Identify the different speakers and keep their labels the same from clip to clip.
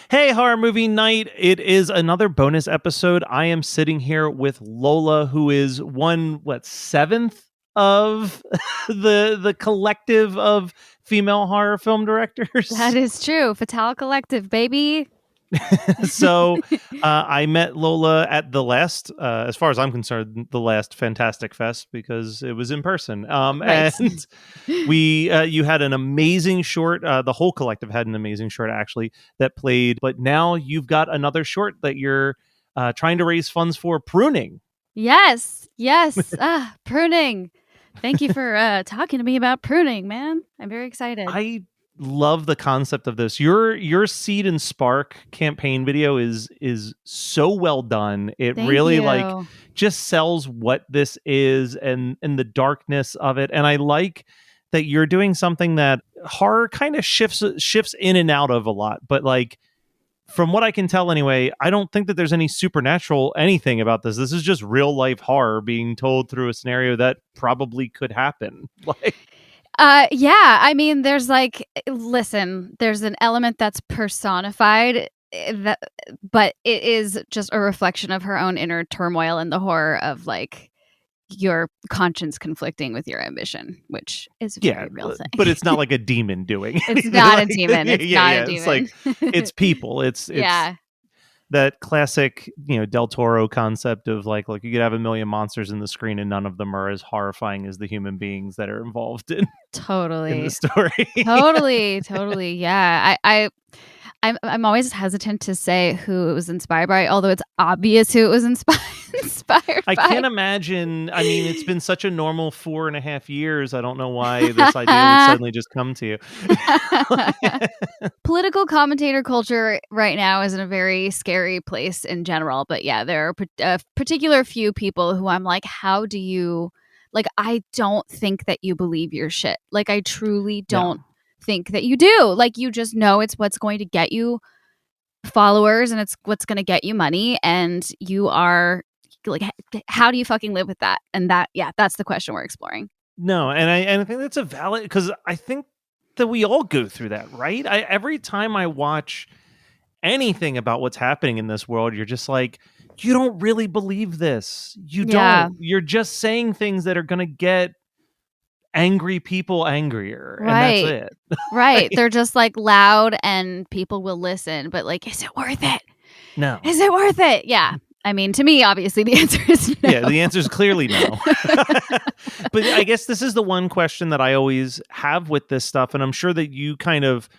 Speaker 1: Hey, Horror Movie Night. It is another bonus episode. I am sitting here with Lola, who is seventh of the collective of female horror film directors.
Speaker 2: That is true. Fatale Collective, baby.
Speaker 1: So I met Lola at the last, as far as I'm concerned, the last Fantastic Fest because it was in person.
Speaker 2: Right.
Speaker 1: And you had an amazing short. The whole collective had an amazing short actually that played. But now you've got another short that you're trying to raise funds for, Pruning.
Speaker 2: Yes. Pruning. Thank you for talking to me about pruning, man. I'm very excited.
Speaker 1: I love the concept of this. Your Seed and Spark campaign video is so well done. It
Speaker 2: Thank
Speaker 1: really
Speaker 2: you.
Speaker 1: just sells what this is and the darkness of it. And I like that you're doing something that horror kind of shifts in and out of a lot. But from what I can tell anyway, I don't think that there's any supernatural anything about this. This is just real life horror being told through a scenario that probably could happen.
Speaker 2: Yeah, I mean, there's there's an element that's personified, but it is just a reflection of her own inner turmoil and the horror of your conscience conflicting with your ambition, which is a very real thing.
Speaker 1: But it's not like a demon doing it.
Speaker 2: It's not a demon. It's not a demon.
Speaker 1: It's it's people. It's that classic, Del Toro concept of look, you could have a million monsters in the screen and none of them are as horrifying as the human beings that are involved in the story.
Speaker 2: Totally. Yeah. I'm always hesitant to say who it was inspired by, although it's obvious who it was inspired by.
Speaker 1: I can't imagine. I mean, it's been such a normal 4.5 years. I don't know why this idea would suddenly just come to you.
Speaker 2: Political commentator culture right now is in a very scary place in general. But yeah, there are a particular few people who I'm like, how do you, I don't think that you believe your shit. I truly don't think that you do. You just know it's what's going to get you followers and it's what's going to get you money, and you are how do you fucking live with that? And that's the question we're exploring.
Speaker 1: No, and I think that's a valid, because I think that we all go through that, right? Every time I watch anything about what's happening in this world, you're just like, you don't really believe this. You don't. You're just saying things that are going to get angry people angrier,
Speaker 2: right.
Speaker 1: And that's it.
Speaker 2: Right. They're just loud and people will listen, but is it worth it?
Speaker 1: No.
Speaker 2: Is it worth it? Yeah. I mean, to me, obviously the answer is no.
Speaker 1: Yeah, the answer is clearly no. But I guess this is the one question that I always have with this stuff, and I'm sure that you kind of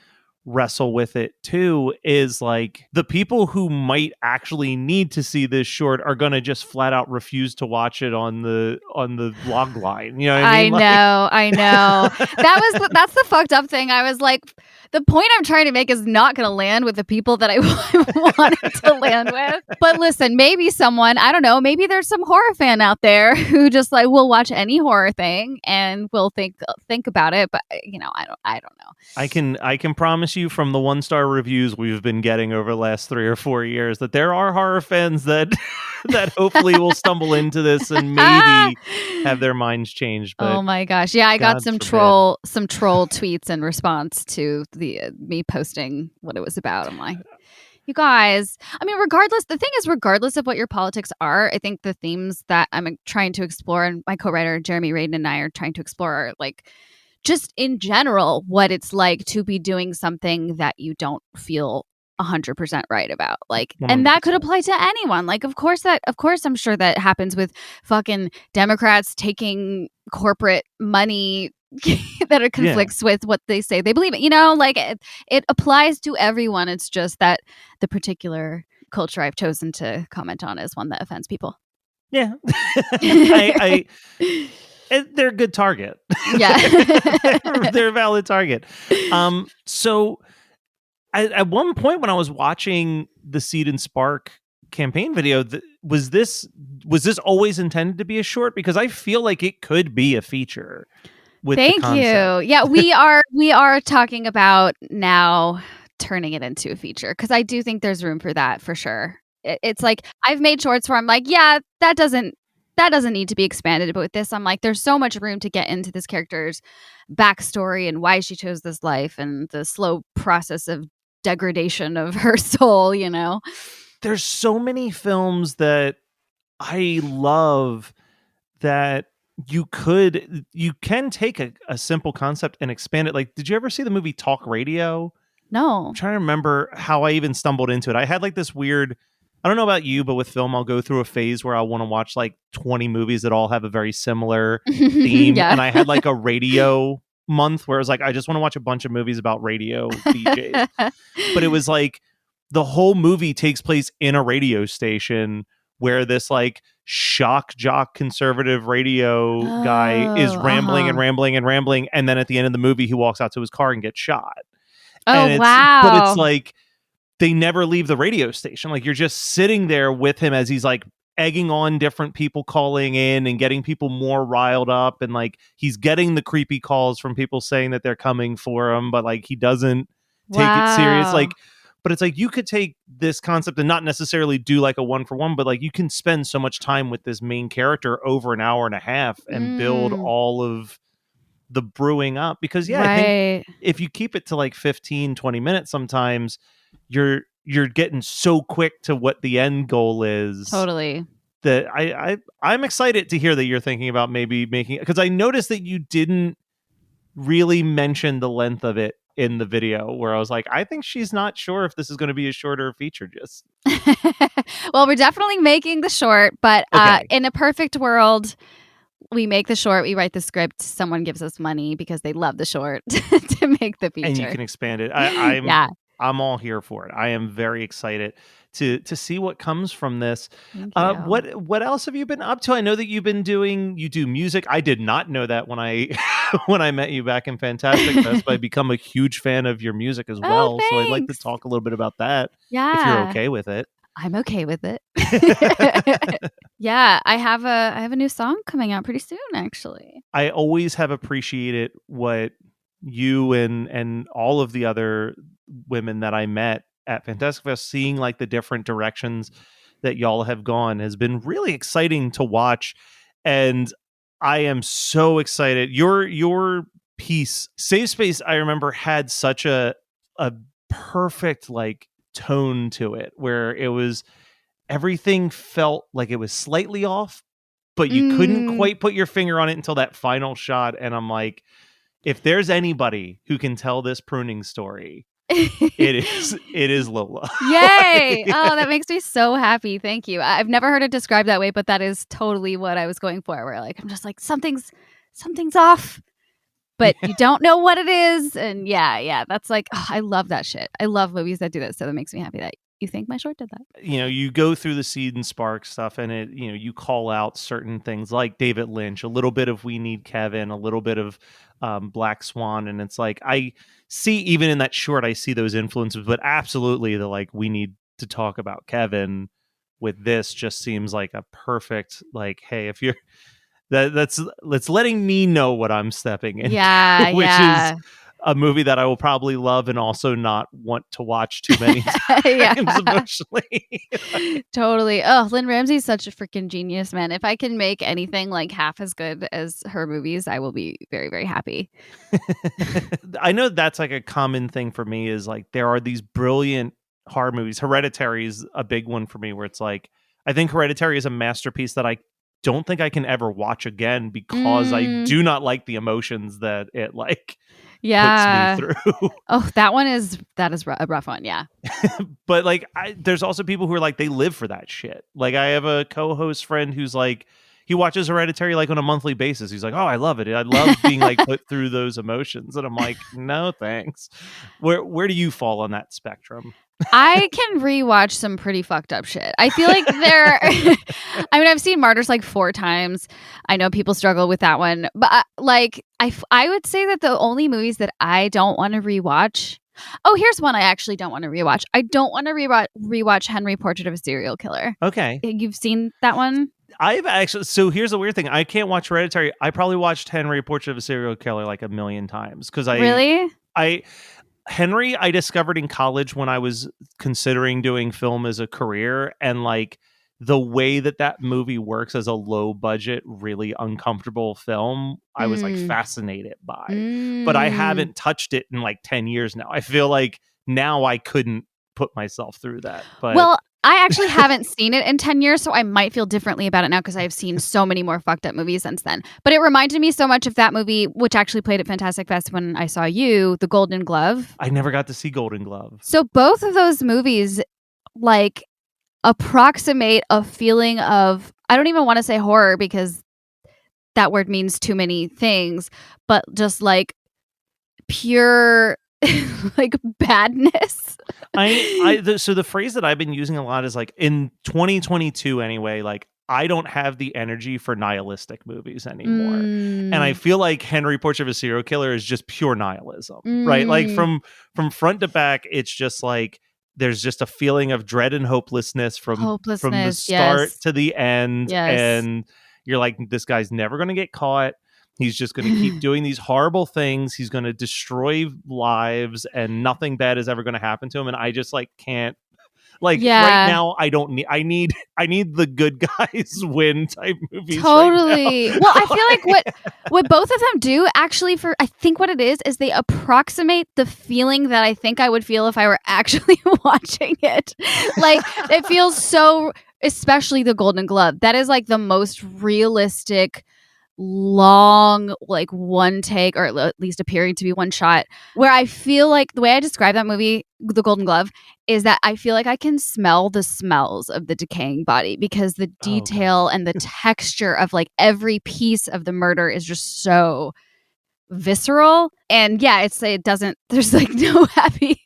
Speaker 1: wrestle with it too, is the people who might actually need to see this short are going to just flat out refuse to watch it on the log line. You know what I mean?
Speaker 2: I know. That's the fucked up thing. I was like, the point I'm trying to make is not going to land with the people that I want it to land with. But listen, maybe someone, I don't know, maybe there's some horror fan out there who just will watch any horror thing and will think about it. But I don't know.
Speaker 1: I can promise you from the 1-star reviews we've been getting over the last 3 or 4 years that there are horror fans that hopefully will stumble into this and maybe have their minds changed. But
Speaker 2: oh my gosh. Yeah, I got some troll tweets in response to me posting what it was about. I'm like, you guys, I mean, the thing is, regardless of what your politics are, I think the themes that I'm trying to explore, and my co-writer Jeremy Radin and I are trying to explore, are just in general what it's like to be doing something that you don't feel 100% right about, and that could apply to anyone. Of course I'm sure that happens with fucking Democrats taking corporate money that it conflicts with what they say they believe in. It applies to everyone. It's just that the particular culture I've chosen to comment on is one that offends people.
Speaker 1: Yeah. They're a good target.
Speaker 2: Yeah.
Speaker 1: They're a valid target. So at one point when I was watching the Seed and Spark campaign video, was this always intended to be a short? Because I feel like it could be a feature.
Speaker 2: Thank you. Yeah, we are talking about now turning it into a feature, because I do think there's room for that for sure. It's I've made shorts where I'm like, yeah, that doesn't need to be expanded, but with this I'm like, there's so much room to get into this character's backstory and why she chose this life and the slow process of degradation of her soul, you know?
Speaker 1: There's so many films that I love that you can take a simple concept and expand it. Like, did you ever see the movie Talk Radio?
Speaker 2: No.
Speaker 1: I'm trying to remember how I even stumbled into it. I had like this weird, I don't know about you, but with film, I'll go through a phase where I want to watch like 20 movies that all have a very similar theme.
Speaker 2: Yeah.
Speaker 1: And I had like a radio month where it was like, I just want to watch a bunch of movies about radio DJs. But it was like the whole movie takes place in a radio station where this like shock jock conservative radio guy is rambling and rambling and rambling. And then at the end of the movie, he walks out to his car and gets shot.
Speaker 2: Oh, wow.
Speaker 1: But it's like they never leave the radio station. Like you're just sitting there with him as he's like egging on different people calling in and getting people more riled up. And like he's getting the creepy calls from people saying that they're coming for him, but like he doesn't take it serious. Like, but it's like you could take this concept and not necessarily do like a 1-for-1, but like you can spend so much time with this main character over an hour and a half and build all of the brewing up. Because I think if you keep it to like 15-20 minutes, sometimes you're getting so quick to what the end goal is.
Speaker 2: Totally.
Speaker 1: That I'm excited to hear that you're thinking about maybe making, because I noticed that you didn't really mention the length of it in the video, where I was like, I think she's not sure if this is going to be a shorter feature. Just
Speaker 2: well, we're definitely making the short, but in a perfect world, we make the short, we write the script, someone gives us money because they love the short to make the feature.
Speaker 1: And you can expand it. I'm all here for it. I am very excited to see what comes from this. What else have you been up to? I know that you do music. I did not know that when I when I met you back in Fantastic Fest, but I've become a huge fan of your music as well. So I'd like to talk a little bit about that.
Speaker 2: Yeah.
Speaker 1: If you're okay with it.
Speaker 2: I'm okay with it. Yeah, I have a new song coming out pretty soon, actually.
Speaker 1: I always have appreciated what you and all of the other women that I met at Fantastic Fest, seeing like the different directions that y'all have gone has been really exciting to watch. And I am so excited. Your piece, Safe Space, I remember had such a perfect like tone to it, where it was, everything felt like it was slightly off, but you couldn't quite put your finger on it until that final shot. And I'm like, if there's anybody who can tell this pruning story, it is Lola.
Speaker 2: Yay! Oh, that makes me so happy. Thank you. I've never heard it described that way, but that is totally what I was going for. Where like I'm just like something's off, but you don't know what it is. And yeah, that's like, I love that shit. I love movies that do that. So that makes me happy that you think my short did that.
Speaker 1: You go through the Seed and Spark stuff, and it, you call out certain things like David Lynch, a little bit of We Need Kevin, a little bit of Black Swan, and it's like I see, even in that short, I see those influences, but absolutely the like, we need to talk about Kevin with this just seems like a perfect, like, hey, if you're that's letting me know what I'm stepping into, which is a movie that I will probably love and also not want to watch too many times emotionally.
Speaker 2: Totally. Oh, Lynn Ramsey's such a freaking genius, man. If I can make anything like half as good as her movies, I will be very, very happy.
Speaker 1: I know that's like a common thing for me, is like there are these brilliant horror movies. Hereditary is a big one for me, where it's like, I think Hereditary is a masterpiece that I don't think I can ever watch again, because I do not like the emotions that it like puts me through.
Speaker 2: Oh, that is a rough one. Yeah.
Speaker 1: But like, there's also people who are like, they live for that shit. Like I have a co-host friend who's like, he watches Hereditary like on a monthly basis. He's like, oh, I love it. I love being like put through those emotions. And I'm like, no, thanks. Where do you fall on that spectrum?
Speaker 2: I can rewatch some pretty fucked up shit. I feel like I mean, I've seen Martyrs like 4 times. I know people struggle with that one, but like I would say that the only movies that I don't want to rewatch. Oh, here's one I actually don't want to rewatch. I don't want to rewatch Henry, Portrait of a Serial Killer.
Speaker 1: Okay.
Speaker 2: You've seen that one?
Speaker 1: I've actually, so here's the weird thing. I can't watch Hereditary. I probably watched Henry, Portrait of a Serial Killer like 1 million times. Henry, I discovered in college when I was considering doing film as a career, and like the way that movie works as a low budget, really uncomfortable film, I was like fascinated by. But I haven't touched it in like 10 years now. I feel like now I couldn't put myself through that. But
Speaker 2: well, I actually haven't seen it in 10 years, so I might feel differently about it now because I've seen so many more fucked up movies since then. But it reminded me so much of that movie, which actually played at Fantastic Fest when I saw you, The Golden Glove.
Speaker 1: I never got to see Golden Glove.
Speaker 2: So both of those movies, like, approximate a feeling of, I don't even want to say horror because that word means too many things, but just like pure like badness.
Speaker 1: So the phrase that I've been using a lot is like in 2022 anyway, like I don't have the energy for nihilistic movies anymore. And I feel like Henry Portrait of a Serial Killer is just pure nihilism, right? Like from front to back, it's just like there's just a feeling of dread and hopelessness from the start to the end.
Speaker 2: Yes.
Speaker 1: And you're like, this guy's never going to get caught. He's just going to keep doing these horrible things. He's going to destroy lives and nothing bad is ever going to happen to him. And I just like can't, like right now I need the good guys win type movies.
Speaker 2: Totally.
Speaker 1: Right now.
Speaker 2: Well, I feel like what both of them do actually, for I think what it is they approximate the feeling that I think I would feel if I were actually watching it. Like it feels so, especially The Golden Glove. That is like the most realistic, long, like one take, or at least appearing to be one shot, where I feel like the way I describe that movie, The Golden Glove, is that I feel like I can smell the smells of the decaying body because the detail and the texture of like every piece of the murder is just so visceral. And yeah, it doesn't, there's like no happy.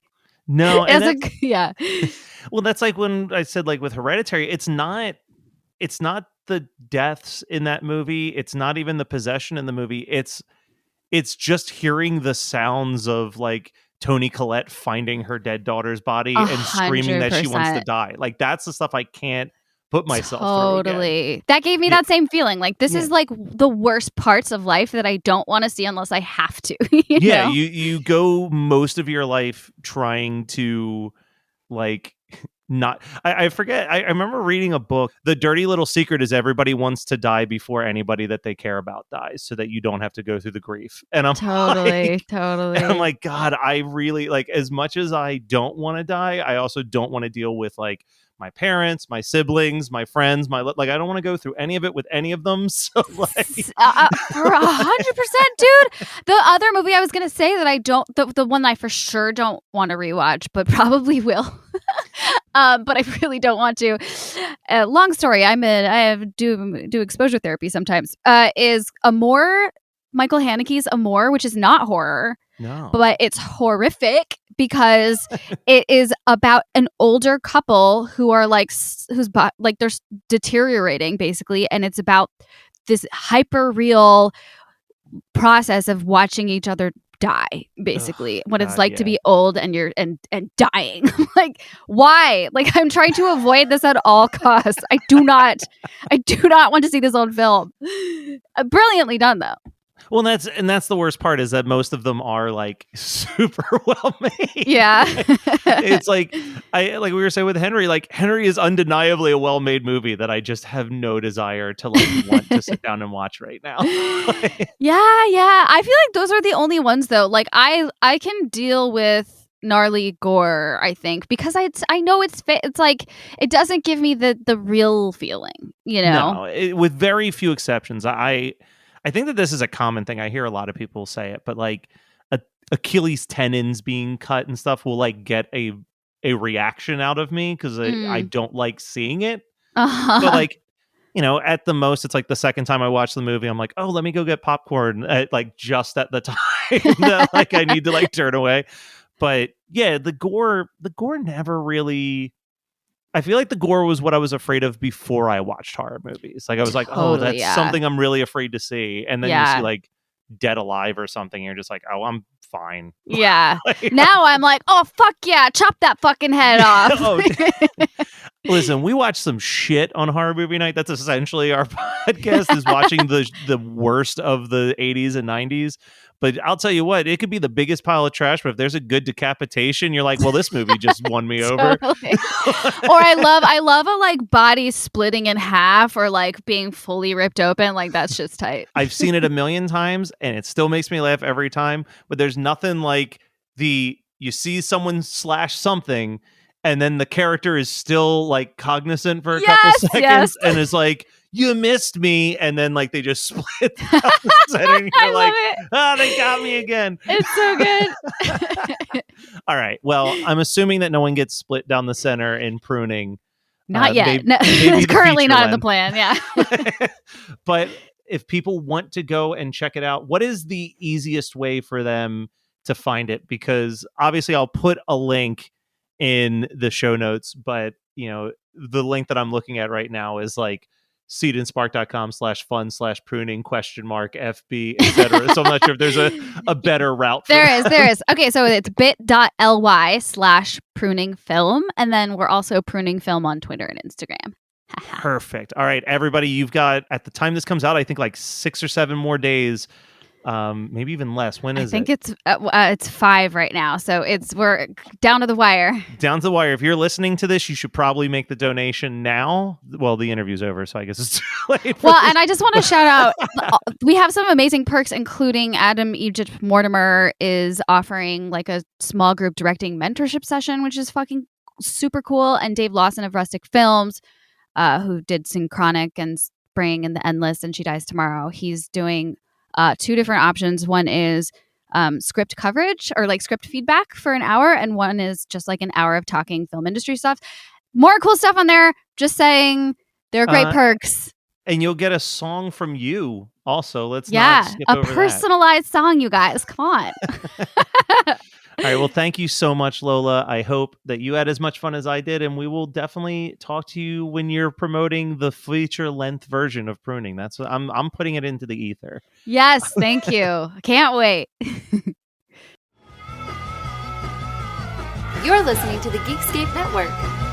Speaker 1: No, and
Speaker 2: yeah.
Speaker 1: Well, that's like when I said like with Hereditary, it's not the deaths in that movie. It's not even the possession in the movie. It's just hearing the sounds of like Toni Collette finding her dead daughter's body 100%. And screaming that she wants to die. Like that's the stuff I can't put myself through again.
Speaker 2: That gave me that same feeling. Like this is like the worst parts of life that I don't want to see unless I have to. you know?
Speaker 1: You go most of your life trying to like not I forget. I remember reading a book. The dirty little secret is everybody wants to die before anybody that they care about dies, so that you don't have to go through the grief. And I'm
Speaker 2: totally.
Speaker 1: And I'm like, God, I really like, as much as I don't want to die, I also don't want to deal with like my parents, my siblings, my friends, I don't want to go through any of it with any of them. So like,
Speaker 2: for 100%, dude. The other movie I was gonna say that I don't, the one I for sure don't want to rewatch, but probably will. But I really don't want to. Long story. I do exposure therapy sometimes. Is Amour, Michael Haneke's Amour, which is not horror.
Speaker 1: No.
Speaker 2: But it's horrific because it is about an older couple who are like they're deteriorating basically, and it's about this hyper real process of watching each other die, basically. What it's like to be old and you're and dying. Like, why? Like, I'm trying to avoid this at all costs. I do not want to see this old film. Brilliantly done though.
Speaker 1: Well, that's the worst part, is that most of them are like super well made.
Speaker 2: Yeah.
Speaker 1: It's like we were saying with Henry, like Henry is undeniably a well-made movie that I just have no desire to like want to sit down and watch right now.
Speaker 2: Yeah. I feel like those are the only ones though. Like I can deal with gnarly gore, I think, because I know it's like it doesn't give me the real feeling, you know.
Speaker 1: No, with very few exceptions. I think that this is a common thing. I hear a lot of people say it, but like Achilles tendons being cut and stuff will like get a reaction out of me because I don't like seeing it.
Speaker 2: Uh-huh.
Speaker 1: But like, you know, at the most, it's like the second time I watch the movie, I'm like, oh, let me go get popcorn at like just at the time that like I need to like turn away. But yeah, the gore never really. I feel like the gore was what I was afraid of before I watched horror movies. Like I was like, oh, that's something I'm really afraid to see. And then you see like Dead Alive or something. And you're just like, oh, I'm fine.
Speaker 2: Yeah. Now I'm like, oh, fuck yeah. Chop that fucking head off.
Speaker 1: Listen, we watch some shit on Horror Movie Night. That's essentially our podcast, is watching the worst of the 80s and 90s. But I'll tell you what, it could be the biggest pile of trash, but if there's a good decapitation, you're like, well, this movie just won me over.
Speaker 2: Or I love a like body splitting in half or like being fully ripped open. Like that's just tight.
Speaker 1: I've seen it a million times and it still makes me laugh every time. But there's nothing like the you see someone slash something, and then the character is still like cognizant for a couple seconds and is like, you missed me, and then like they just split down the center, and you're like, they got me again.
Speaker 2: It's so good.
Speaker 1: All right, well, I'm assuming that no one gets split down the center in Pruning.
Speaker 2: Not yet. It's currently not in the plan. Yeah.
Speaker 1: But if people want to go and check it out, what is the easiest way for them to find it? Because obviously I'll put a link in the show notes, but the link that I'm looking at right now is like seedandspark.com/fun/pruning FB, etc. So I'm not sure if there's a better route.
Speaker 2: There is. Okay, so it's bit.ly/pruningfilm, and then we're also Pruning Film on Twitter and Instagram.
Speaker 1: Perfect. All right, everybody, you've got, at the time this comes out, I think like 6 or 7 more days. Maybe even less. When is it?
Speaker 2: I think it's 5 right now. So we're down to the wire.
Speaker 1: Down to the wire. If you're listening to this, you should probably make the donation now. Well, the interview's over, so I guess it's too late.
Speaker 2: Well, and I just want to shout out, we have some amazing perks, including Adam Egypt Mortimer is offering like a small group directing mentorship session, which is fucking super cool. And Dave Lawson of Rustic Films, who did Synchronic and Spring and The Endless and She Dies Tomorrow. He's doing 2 different options. One is script coverage or like script feedback for an hour, and one is just like an hour of talking film industry stuff. More cool stuff on there. Just saying, they're great perks.
Speaker 1: And you'll get a song from you also. Let's not skip over that.
Speaker 2: A personalized song, you guys. Come on.
Speaker 1: All right. Well, thank you so much, Lola. I hope that you had as much fun as I did, and we will definitely talk to you when you're promoting the feature-length version of Pruning. That's what I'm putting it into the ether.
Speaker 2: Yes, thank you. Can't wait.
Speaker 3: You're listening to the Geekscape Network.